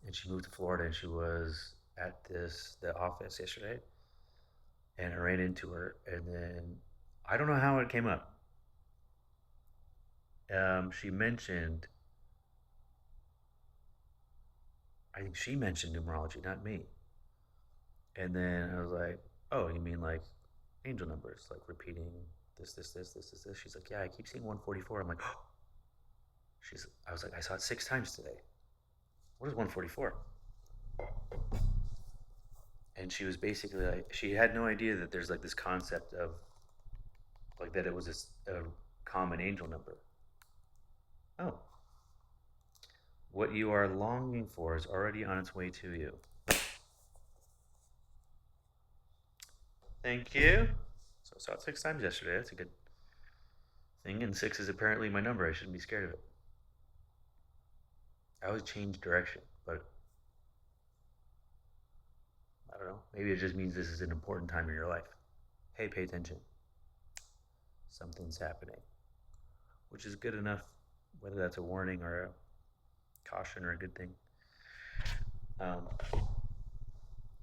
and she moved to Florida, and she was at the office yesterday, and I ran into her, and then I don't know how it came up. She mentioned, I think she mentioned numerology, not me, and then I was like, "Oh, you mean like angel numbers, like repeating this?" She's like, "Yeah, I keep seeing 144." I'm like, "Oh." I was like, "I saw it 6 times today. What is 144?" And she was basically like, she had no idea that there's like this concept of like that it was a common angel number. Oh, what you are longing for is already on its way to you. Thank you. So I saw it 6 times yesterday. That's a good thing. And 6 is apparently my number. I shouldn't be scared of it. I always change direction, but I don't know. Maybe it just means this is an important time in your life. Hey, pay attention. Something's happening, which is good enough, whether that's a warning or a caution or a good thing. Um,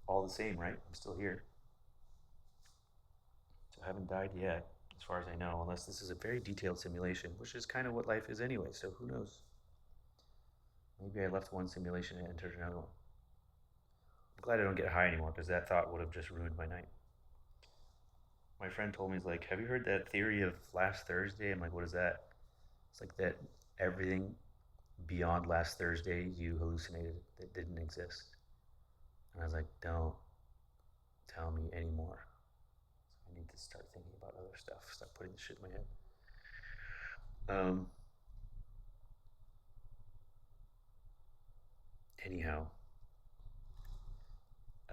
all the same, right? I'm still here. So I haven't died yet, as far as I know, unless this is a very detailed simulation, which is kind of what life is anyway, so who knows? Maybe I left one simulation and entered another one. I'm glad I don't get high anymore because that thought would have just ruined my night. My friend told me, he's like, have you heard that theory of last Thursday? I'm like, what is that? It's like that everything beyond last Thursday you hallucinated that didn't exist. And I was like, don't tell me anymore. So I need to start thinking about other stuff. Stop putting this shit in my head. Um, anyhow,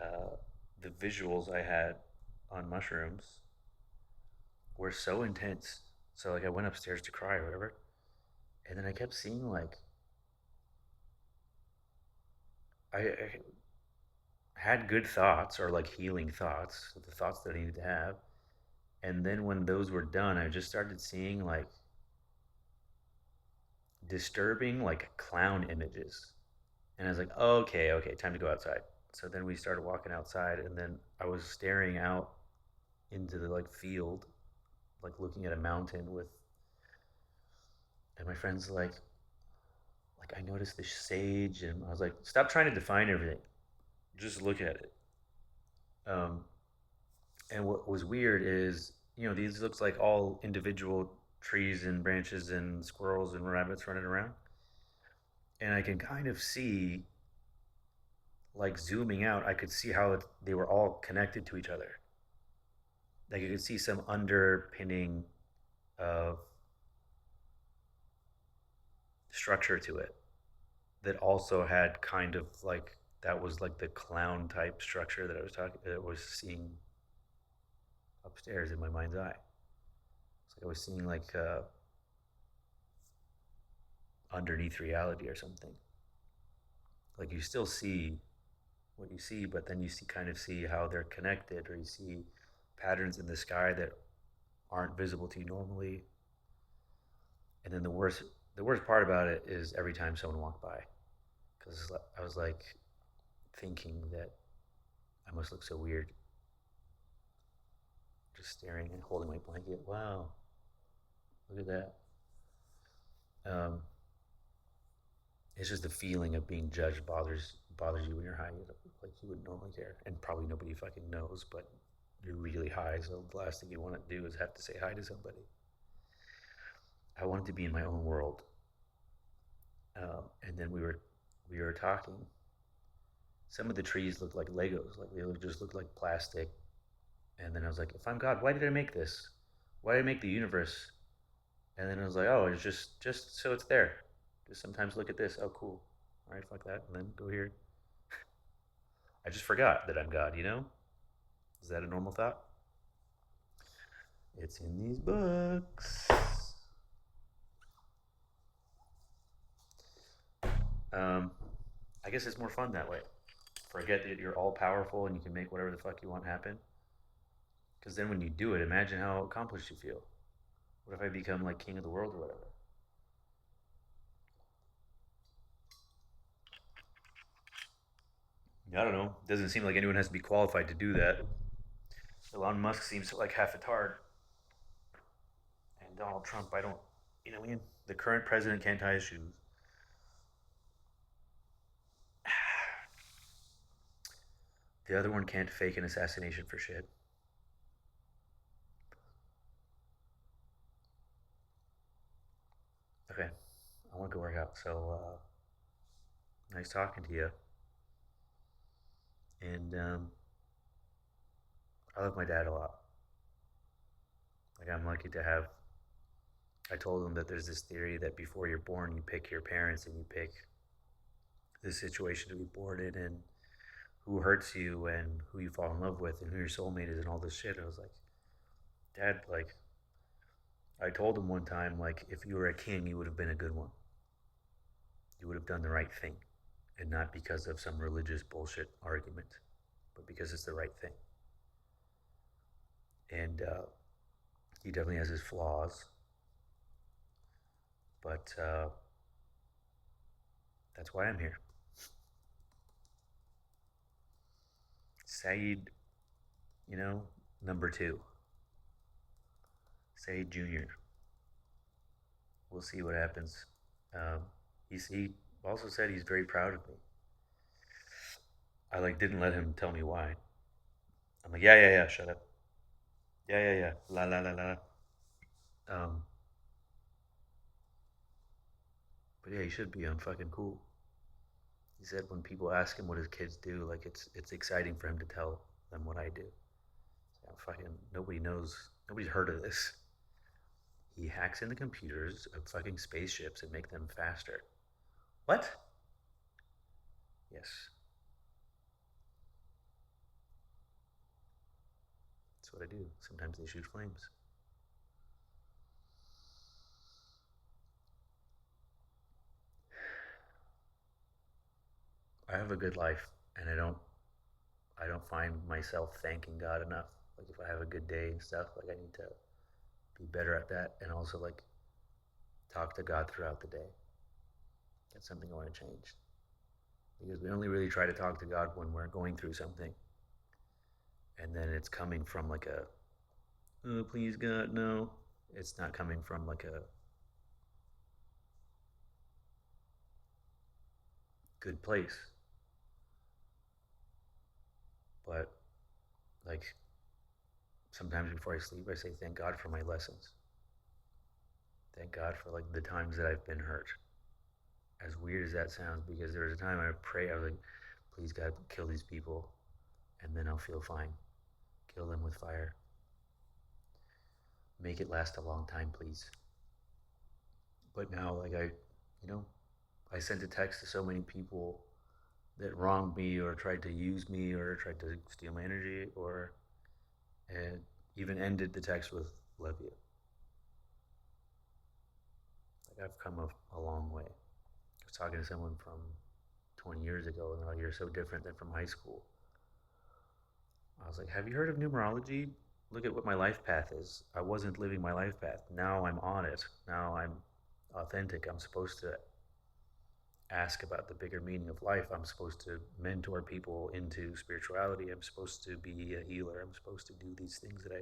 uh, the visuals I had on mushrooms were so intense. So like I went upstairs to cry or whatever, and then I kept seeing like I had good thoughts or like healing thoughts, the thoughts that I needed to have. And then when those were done, I just started seeing like disturbing like clown images. And I was like, okay, okay, time to go outside. So then we started walking outside, and then I was staring out into the like field, like looking at a mountain with, and my friend's like I noticed this sage, and I was like, stop trying to define everything, just look at it. Um, and what was weird is, these looks like all individual trees and branches and squirrels and rabbits running around, and I can kind of see, like zooming out, I could see how they were all connected to each other. Like you could see some underpinning of structure to it that also had kind of like that was like the clown type structure that I was seeing upstairs in my mind's eye. It's like I was seeing like underneath reality or something. Like you still see what you see, but then you see kind of see how they're connected, or you see patterns in the sky that aren't visible to you normally. And then the worst part about it is every time someone walked by, because I was like thinking that I must look so weird just staring and holding my blanket. Wow, look at that. Um, it's just the feeling of being judged bothers you when you're high. Like you wouldn't normally care, and probably nobody fucking knows. But you're really high, so the last thing you want to do is have to say hi to somebody. I wanted to be in my own world, and then we were talking. Some of the trees looked like Legos, like they just looked like plastic. And then I was like, if I'm God, why did I make this? Why did I make the universe? And then I was like, oh, it's just so it's there. Just sometimes look at this. Oh, cool. All right, fuck that. And then go here. I just forgot that I'm God, you know? Is that a normal thought? It's in these books. Um, I guess it's more fun that way. Forget that you're all powerful and you can make whatever the fuck you want happen. Because then when you do it, imagine how accomplished you feel. What if I become like king of the world or whatever? I don't know. Doesn't seem like anyone has to be qualified to do that. Elon Musk seems like half a tard, and Donald Trump, I don't. I mean, the current president can't tie his shoes. The other one can't fake an assassination for shit. Okay, I want to go work out. So nice talking to you. And I love my dad a lot. Like I'm lucky to have. I told him that there's this theory that before you're born, you pick your parents and you pick the situation to be born in, and who hurts you and who you fall in love with and who your soulmate is and all this shit. I was like, Dad, like I told him one time, like if you were a king, you would have been a good one. You would have done the right thing, and not because of some religious bullshit argument, but because it's the right thing. And he definitely has his flaws, but that's why I'm here. Saeed, you know, number two, Saeed Jr. We'll see what happens. Um, he also said he's very proud of me. I like didn't let him tell me why. I'm like, yeah, yeah, yeah, shut up. Yeah, yeah, yeah, la la la la. Um, but yeah, he should be. I'm fucking cool. He said when people ask him what his kids do, like it's exciting for him to tell them what I do. So I'm fucking nobody knows. Nobody's heard of this. He hacks in the computers of fucking spaceships and make them faster. What? Yes, that's what I do. Sometimes they shoot flames. I have a good life, and I don't I don't find myself thanking God enough. Like if I have a good day and stuff, like I need to be better at that, and also like talk to God throughout the day. That's something I want to change, because we only really try to talk to God when we're going through something, and then it's coming from like a, oh please God, no. It's not coming from like a good place. But like sometimes before I sleep, I say thank God for my lessons. Thank God for like the times that I've been hurt. As weird as that sounds, because there was a time I pray, I was like, please God, kill these people, and then I'll feel fine. Kill them with fire. Make it last a long time, please. But now, like I sent a text to so many people that wronged me or tried to use me or tried to steal my energy, or and even ended the text with "love you." Like I've come a long way. I was talking to someone from 20 years ago, and they're like, "You're so different than from high school." I was like, "Have you heard of numerology? Look at what my life path is. I wasn't living my life path. Now I'm on it. Now I'm authentic. I'm supposed to ask about the bigger meaning of life. I'm supposed to mentor people into spirituality. I'm supposed to be a healer. I'm supposed to do these things that I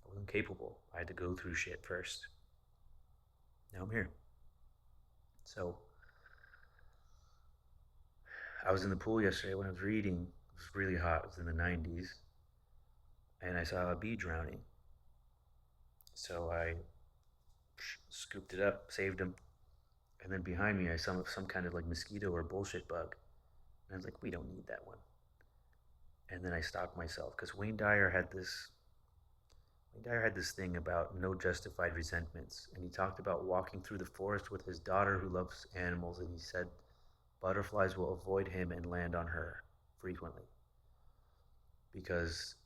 wasn't capable. I had to go through shit first. Now I'm here." So I was in the pool yesterday when I was reading. It was really hot. It was in the 90s. And I saw a bee drowning. So I scooped it up, saved him. And then behind me, I saw some kind of like mosquito or bullshit bug. And I was like, we don't need that one. And then I stopped myself because Wayne Dyer had this thing about no justified resentments, and he talked about walking through the forest with his daughter who loves animals, and he said butterflies will avoid him and land on her frequently because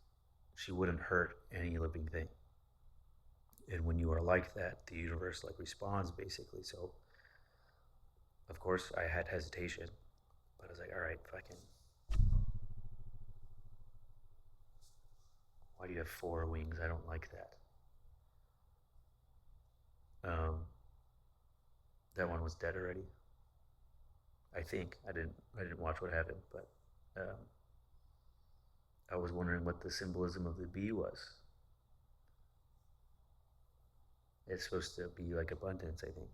she wouldn't hurt any living thing. And when you are like that, the universe like responds basically. So of course I had hesitation, but I was like, all right, fucking, why do you have four wings? I don't like that. Um, that one was dead already. I think I didn't watch what happened, but I was wondering what the symbolism of the bee was. It's supposed to be like abundance, I think.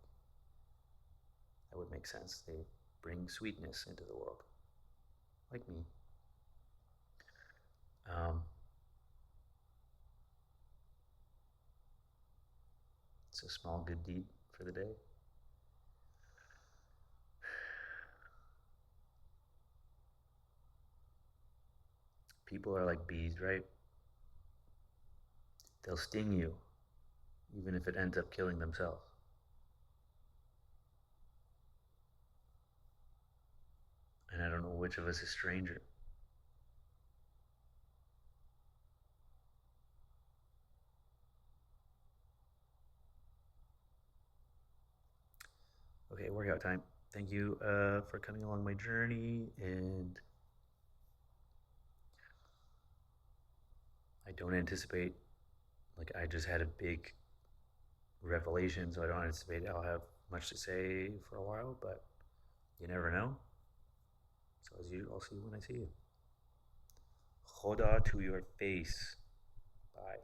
That would make sense. They bring sweetness into the world, like me. Um, it's a small good deed for the day. People are like bees, right? They'll sting you, even if it ends up killing themselves. And I don't know which of us is stranger. Okay, workout time. Thank you for coming along my journey, and I don't anticipate, like, I just had a big revelation, so I don't anticipate I'll have much to say for a while, but you never know. So, as usual, I'll see you when I see you. Khoda to your face. Bye.